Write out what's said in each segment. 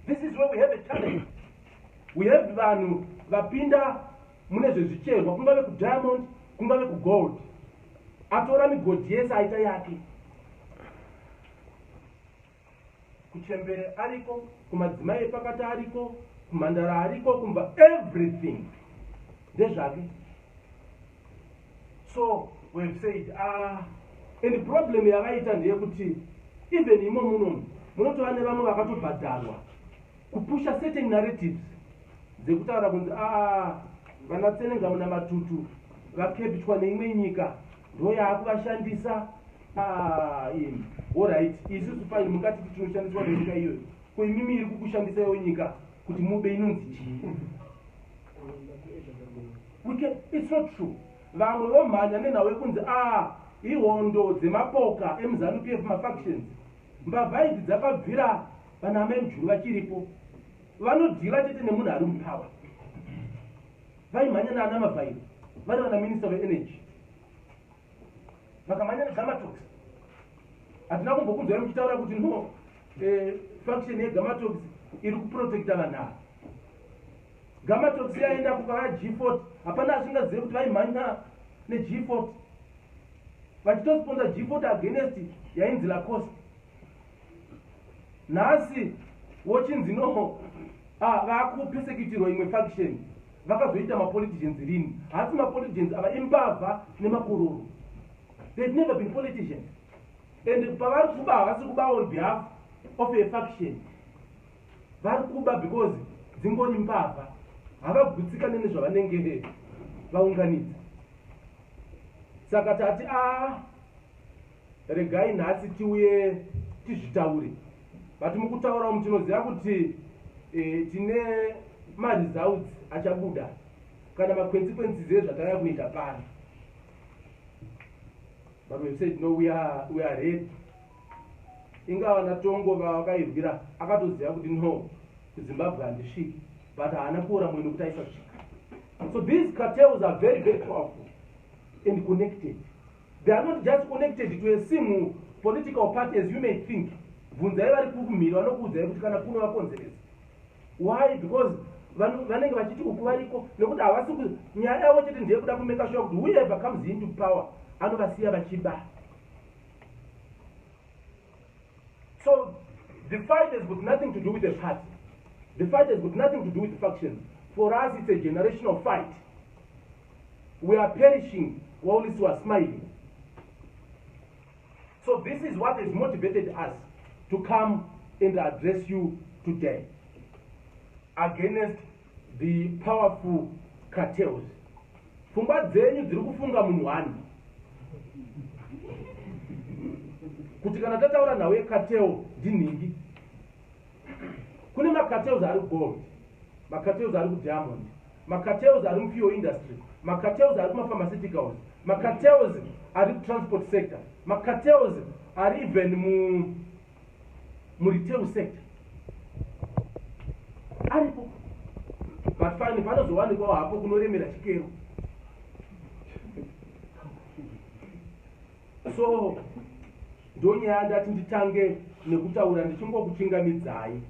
This is where we have a challenge. We have vanhu vapinda mune zvezvicherwa, kungave kudiamond, kungave kugold. Atora migodhi yese aita yake. Kuchembere ariko, kumadzimai epakati ariko, kumhandara ariko, kumba everything. Ndezvake. So we've said, and the problem yavaita ndeyekuti even imo muno munotova nevamwe vakatobhadharwa kupusha certain narratives dzekutaura kunzi vanatsenenga muna matutu vakepitwa neimwe nyika ndo yaakuvashandisa. Alright, isusu fine mukati kuti tinoshandiswa nenyika iyoyo, koimimi iri kukushandisa iyo nyika kuti mube inonzi chii? It's not true. Vamwe vomhanya nenhau kunzi ihondo dzemapoka emuZANU-PF mafactions mbavha idzi dzakabvira vanama emujuru vachiripo, vanodhira chete nemunhu ari mupower. Vaimhanya naana mavhairi vari vana minister venergy, vakamhanya neGamatox. Hatina kumbokunzwai muchitaura kuti no faction yeGamatox iri kuprotecta vanhu. Gamatox yaenda kukava G40, hapana asingazive kuti vaimhanya neG40 vachitosponsor G40 against yainzi Lacoste. Nhasi wochinzi no vakupersecutirwa imwe faction, vakazoita mapoliticians rini? Hasi mapoliticians ava imbavha nemakororo. They've never been politicians, and pavari kuba havasi kuba on behalf of a faction, vari kuba because dzingori mbavha, havagutsikane nezvavanenge vaunganidza. Saka tati regai nhasi tiuye tizvitaure, but mukutaura umu tinoziva kuti tine maresults achabuda kana maconsequences ezvatanga kuita pano. But we've said no, we are ready. Ingava natongo vakaibvira akatoziva kuti no, kuZimbabwe handisviki, but haana kuora mwendo kuti aisasvika. So these cartels are very, very powerful and connected. They are not just connected to a single political party as you may think. Bvunzai vari kumhiri vanokuudzai kuti kana kuno vakonzeresa. Why? Because vanenge vachiti uku variko, nekuti havasi nyaya yavo chete ndeyekuda kumeka sure kuti whoever comes into power anovasiya vachiba. So the fight has got nothing to do with the party. The fight has got nothing to do with the faction. For us, it's a generational fight. We are perishing while we are smiling. So this is what has motivated us to come and address you today against the powerful cartels. Pfungwa dzenyu dziri kufunga munhwani kuti kana tataura nhau yecartel ndinhingi. Kune macartels ari gold, macartels ari diamond, macartels ari fuel industry, macartels ari pharmaceuticals, macartels ari transport sector, macartels ari even mu retail sector. Aripo. But fine, panozowanikwawo hapo kunoremera chikero. So ndonyaya ndati nditange nekutaura ndichingokuchingamidzai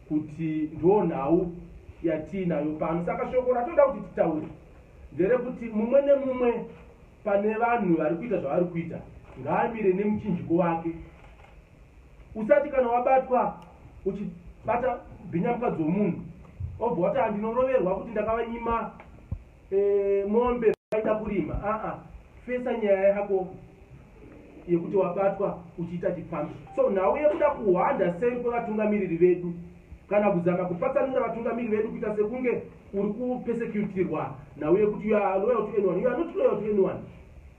kuti ndo nhau yatiinayo pano. Saka shoko ratoda kuti titaure nderekuti mumwe nemumwe pane vanhu vari kuita zvavari kuita ngaamire nemuchinjiko wake. Usati kana wabatwa uchibata bhinyamukadzi womunhu obva wati handinoroverwa kuti ndakavanyima mombe vaida kurima. Fesa nyaya yako yekuti wabatwa uchiita chifambi. So nhau yekuda kuhwanda sei kwavatungamiriri vedu kana kuzama kupatsanura vatungamiriri vedu kuita sekunge uri kupersecutirwa, nhau yekuti you are loyal to anyone. You are not loyal to anyone.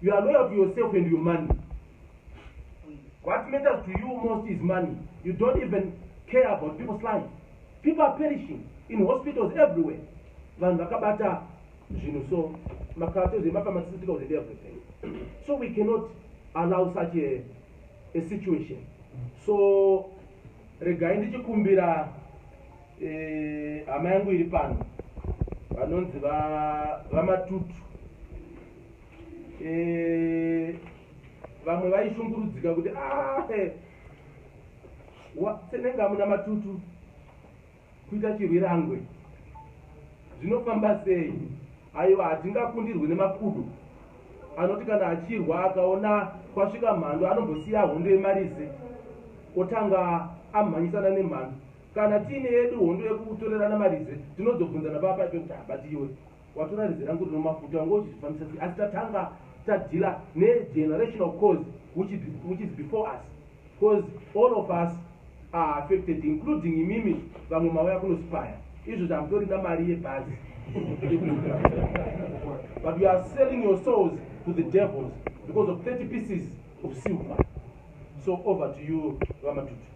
You are loyal to yourself and your money. What matters to you most is money. You don't even care about people's lives. People are perishing in hospitals everywhere. Vanhu vakabata zvinhu, so macartels, pharmaceuticals and everything. So we cannot allow such a situation. So regai ndichikumbira hama yangu iri pano vanonzi vamatutu, vamwe vaishungurudzika kuti senenge hamuna matutu kuita chirwirangwe zvinofamba sei. Aiwa, hatingakundirwi nemakudu anoti kana achirwa akaona kwasvika mhando anombosiya hondo yemarize otanga amhanyisana nemhando. Kana tiine yedu hondo yekutorerana marize tinozobvunzana papa kuti habati iwe watora rize rangu rino mafuta wange uchizvifambisa sei. Asi tatanga tadhila negenerational cause which is before us, because all of us are affected, including imimi vamwe mauya kunospire izvo zvamutorina mari yebhazi but you are selling your souls to the devils because of 30 pieces of silver. So over to you, Ramatutu.